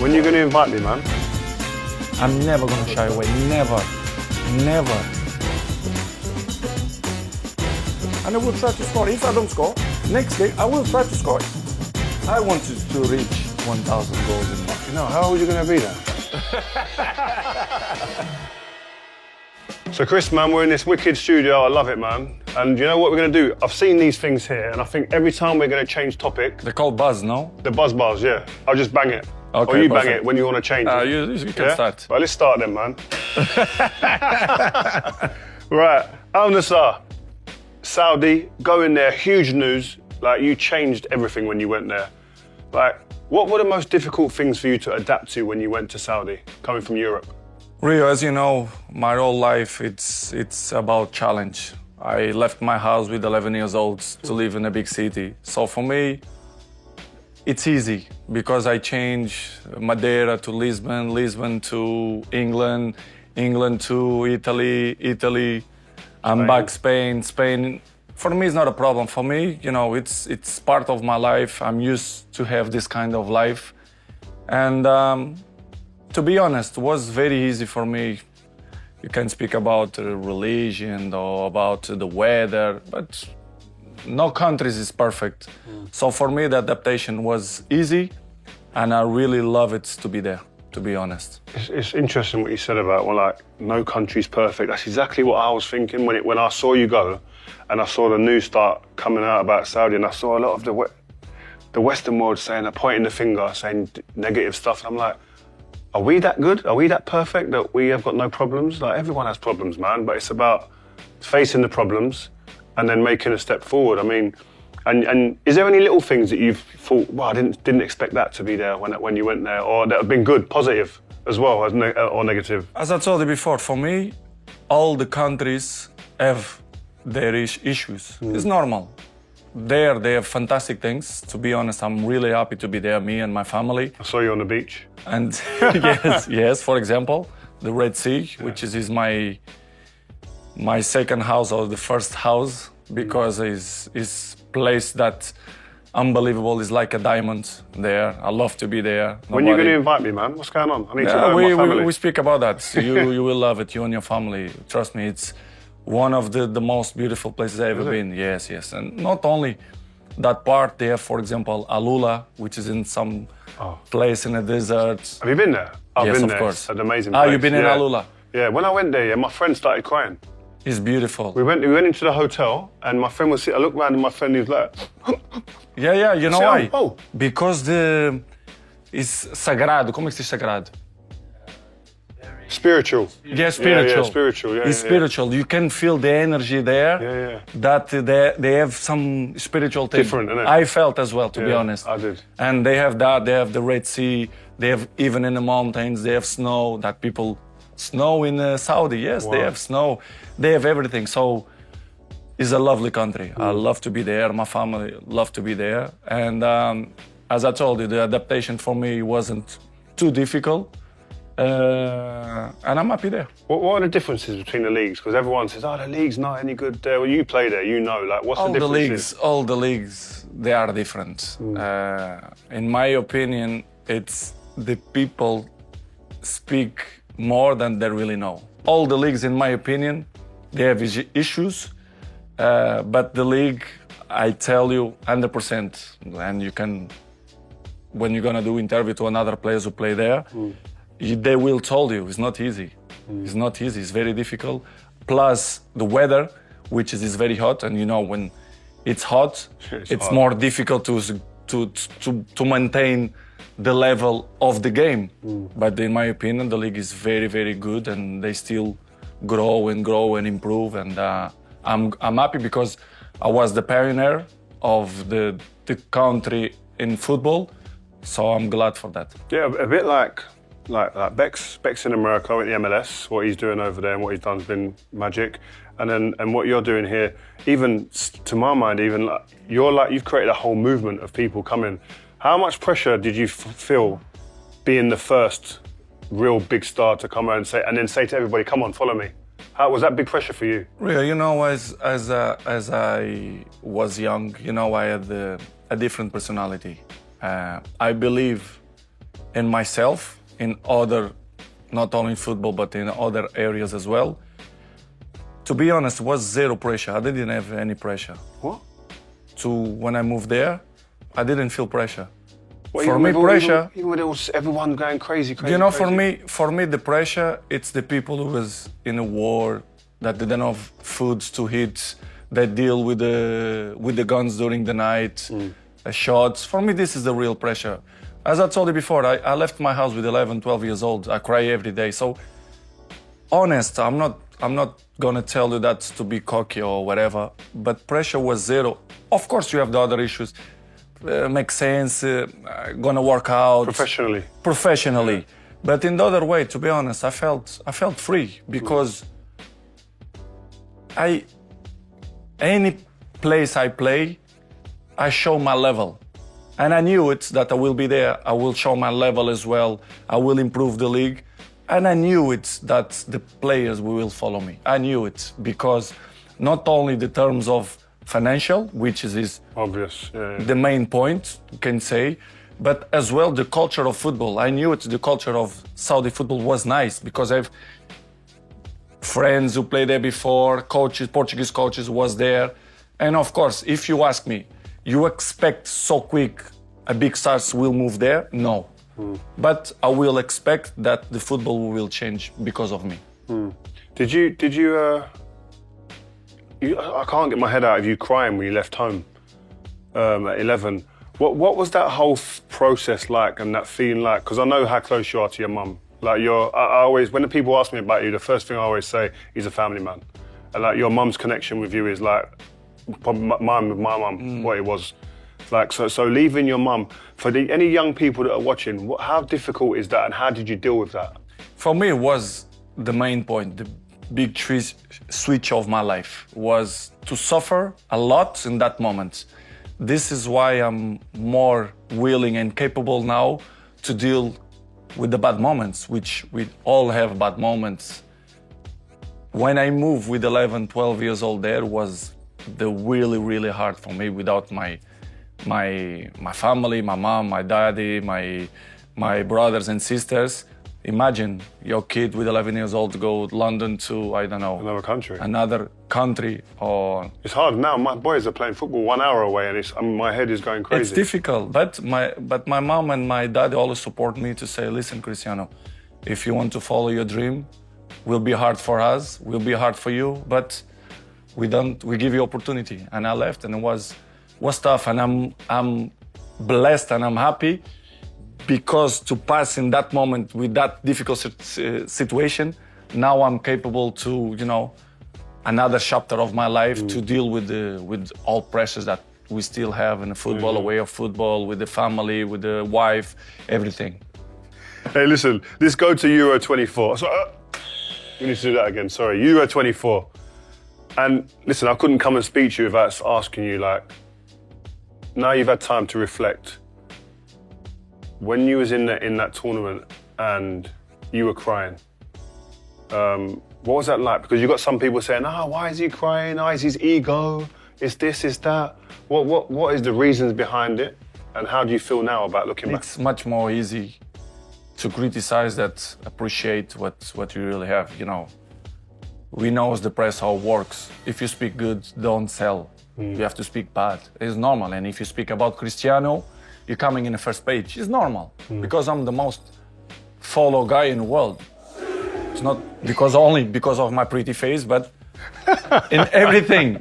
When are you going to invite me, man? I'm never gonna shy away, never, never. And I will try to score. If I don't score, next game I will try to score. I wanted to reach 1,000 goals in life. You know, how old are you going to be then? So Chris, man, we're in this wicked studio. I love it, man. And you know what we're going to do? I've seen these things here, and I think every time we're going to change topic... They're called buzz, no? The buzz bars, yeah. I'll just bang it. Okay, or you perfect. bang it when you want to change it. You can start. Well, let's start then, man. Right, Al Nassr, Saudi, going there, huge news. Like, you changed everything when you went there. Like, what were the most difficult things for you to adapt to when you went to Saudi, coming from Europe? Rio, as you know, my whole life, it's about challenge. I left my house with 11 years old to live in a big city. So for me, it's easy because I changed Madeira to Lisbon, Lisbon to England, England to Italy, Italy, I'm back Spain, Spain. For me, it's not a problem. For me, you know, it's part of my life. I'm used to have this kind of life. And to be honest, it was very easy for me. You can speak about religion or about the weather, but no countries is perfect. So for me, the adaptation was easy, and I really love it to be there, to be honest. It's interesting what you said about, well, like, no country's perfect. That's exactly what I was thinking when I saw you go, and I saw the news start coming out about Saudi, and I saw a lot of the Western world saying, pointing the finger, saying negative stuff, and I'm like, are we that good? Are we that perfect that we have got no problems? Like, everyone has problems, man, but it's about facing the problems and then making a step forward. I mean, and is there any little things that you've thought, wow, I didn't expect that to be there when you went there, or that have been good, positive as well, or negative? As I told you before, for me, all the countries have their issues. It's normal. There, they have fantastic things. To be honest, I'm really happy to be there, me and my family. I saw you on the beach. And yes, for example, the Red Sea, which is my second house or the first house, because it's place that unbelievable, is like a diamond there. I love to be there. When are you going to invite me, man? What's going on? I need to know my family. We speak about that. You will love it, you and your family. Trust me, it's one of the most beautiful places I've ever been. Yes, yes. And not only that part, they have, for example, Alula, which is in some place in the desert. Have you been there? I've yes, been of there. course. It's an amazing place. Oh, you've been in Alula? Yeah, when I went there, my friend started crying. It's beautiful. We went into the hotel, and my friend was sitting. I looked around, and my friend was like, yeah, you know why? Oh. Because it's sagrado. Como é que se diz sagrado? Spiritual. Yeah, spiritual. Yeah, spiritual. Yeah, it's spiritual. You can feel the energy there. Yeah. That they have some spiritual thing. Different, isn't it? I felt as well, to be honest. I did. And they have that. They have the Red Sea. They have, even in the mountains, they have snow. That people snow in Saudi. Yes, they have snow. They have everything. So it's a lovely country. I love to be there. My family love to be there. And as I told you, the adaptation for me wasn't too difficult. And I'm happy there. What are the differences between the leagues? Because everyone says, the league's not any good there. Well, you play there, you know. Like, what's the differences? All the leagues, they are different. In my opinion, it's the people speak more than they really know. All the leagues, in my opinion, they have issues. But the league, I tell you, 100%. And you can, when you're gonna do interview to another players who play there, they will tell you it's not easy. It's not easy. It's very difficult. Plus the weather, which is very hot, and you know when it's hot, it's more difficult to maintain the level of the game. But in my opinion, the league is very, very good, and they still grow and improve. And I'm happy because I was the pioneer of the country in football, so I'm glad for that. Yeah, a bit like Beck's in America with the MLS. What he's doing over there and what he's done has been magic. And what you're doing here, even to my mind, even you've created a whole movement of people coming. How much pressure did you feel being the first real big star to come out and then say to everybody, "Come on, follow me"? How was that big pressure for you? Really, you know, as I was young, you know, I had a different personality. I believe in myself, in other, not only in football, but in other areas as well. To be honest, was zero pressure. I didn't have any pressure. What? When I moved there, I didn't feel pressure. Well, for me, pressure. Even with everyone going crazy. You know, for me, the pressure, it's the people who was in a war, that they don't have foods to eat, that deal with the guns during the night, shots. For me, this is the real pressure. As I told you before, I left my house with 11, 12 years old. I cry every day. So, honest, I'm not gonna tell you that to be cocky or whatever, but pressure was zero. Of course, you have the other issues. Make sense, gonna work out. Professionally. Yeah. But in the other way, to be honest, I felt free because any place I play, I show my level. And I knew it that I will be there. I will show my level as well. I will improve the league. And I knew it that the players will follow me. I knew it because not only the terms of financial, which is obvious, the main point, you can say, but as well the culture of football. I knew it, the culture of Saudi football was nice because I have friends who played there before, coaches, Portuguese coaches was there. And of course, if you ask me, you expect so quick a big stars will move there? No. But I will expect that the football will change because of me. Did you I can't get my head out of you crying when you left home at 11. What was that whole process like and that feeling like? Because I know how close you are to your mum. Like I always, when the people ask me about you, the first thing I always say, he's a family man. And like your mum's connection with you is like mine with my mum, what it was. Like, so leaving your mum, for any young people that are watching, how difficult is that and how did you deal with that? For me, it was the main point, the big switch of my life was to suffer a lot in that moment. This is why I'm more willing and capable now to deal with the bad moments, which we all have bad moments. When I moved with 11, 12 years old, there was the really, really hard for me without my family, my mom, my daddy, my brothers and sisters. Imagine your kid with 11 years old to go to London to, I don't know, another country, or it's hard now. My boys are playing football 1 hour away, and my head is going crazy. It's difficult, but my mom and my dad always support me to say, listen, Cristiano, if you want to follow your dream, will be hard for us, will be hard for you, but we give you opportunity. And I left, and it was tough, and I'm blessed and I'm happy because to pass in that moment with that difficult situation, now I'm capable to, another chapter of my life to deal with all pressures that we still have in the football, away of football, with the family, with the wife, everything. Hey, listen, let's go to Euro 24. So, we need to do that again, sorry. Euro 24. And listen, I couldn't come and speak to you without asking you, like, now you've had time to reflect. When you was in that tournament and you were crying, what was that like? Because you got some people saying, why is he crying? Is his ego? Is this, is that? What is the reasons behind it? And how do you feel now about looking back? It's much more easy to criticize than appreciate what you really have, We know as the press how it works. If you speak good, don't sell. You have to speak bad. It's normal. And if you speak about Cristiano, you're coming in the first page. It's normal because I'm the most followed guy in the world. It's not only because of my pretty face, but in everything,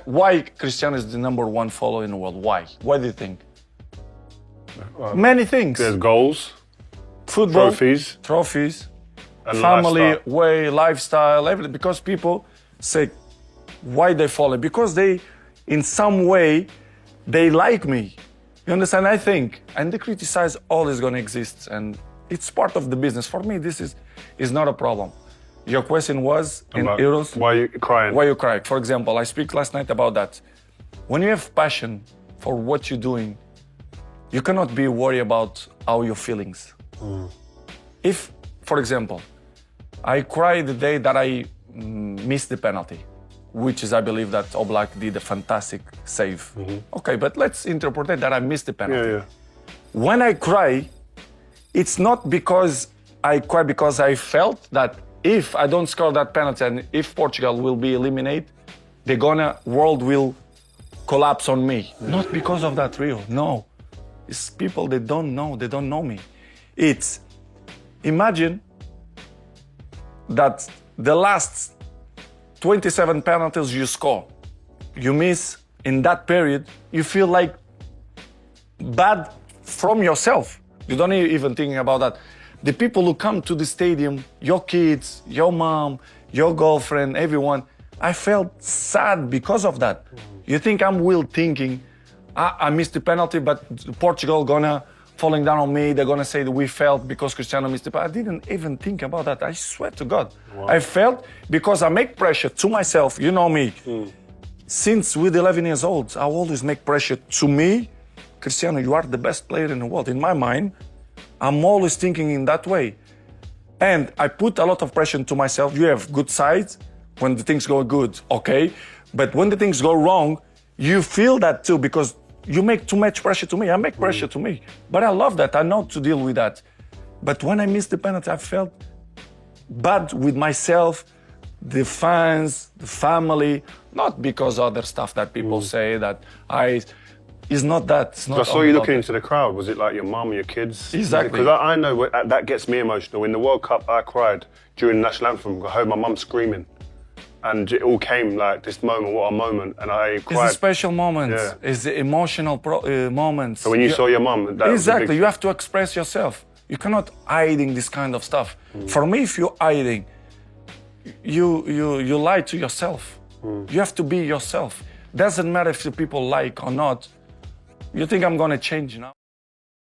Why Cristiano is the #1 follower in the world? Why? Why do you think? Many things. There's goals, football, trophies, and family, lifestyle, everything. Because people say, why they follow? Because they, in some way, they like me. You understand? I think. And they criticize always going to exist. And it's part of the business. For me, this is not a problem. Your question was, in Euros, why are you crying? Why you cry? For example, I speak last night about that. When you have passion for what you're doing, you cannot be worried about how your feelings. If, for example, I cry the day that I missed the penalty, which is, I believe, that Oblak did a fantastic save. Okay, but let's interpret that I missed the penalty. Yeah. When I cry, it's not because I cried, because I felt that if I don't score that penalty and if Portugal will be eliminated, the world will collapse on me. Not because of that, Rio, no. It's people they don't know me. It's, imagine that the last 27 penalties you score, you miss in that period, you feel like bad from yourself. You don't even think about that. The people who come to the stadium, your kids, your mom, your girlfriend, everyone, I felt sad because of that. You think I'm thinking, I missed the penalty, but Portugal gonna falling down on me. They're gonna say that we felt because Cristiano missed the penalty. I didn't even think about that. I swear to God. Wow. I felt because I make pressure to myself. You know me. Since with 11 years old, I always make pressure to me. Cristiano, you are the best player in the world. In my mind, I'm always thinking in that way. And I put a lot of pressure to myself. You have good sides when the things go good, okay? But when the things go wrong, you feel that too because you make too much pressure to me. I make pressure to me. But I love that. I know to deal with that. But when I missed the penalty, I felt bad with myself, the fans, the family, not because other stuff that people say that it's not that. It's not I saw you looking into the crowd. Was it like your mum or your kids? Exactly. Because I know that gets me emotional. In the World Cup, I cried during the national anthem. I heard my mum screaming. And it all came like this moment, what a moment. And I cried. It's a special moment. Yeah. It's the emotional moment. So when you saw your mum, that exactly, was you have to express yourself. You cannot hiding this kind of stuff. For me, if you're hiding, you lie to yourself. You have to be yourself. Doesn't matter if the people like or not. You think I'm gonna change now?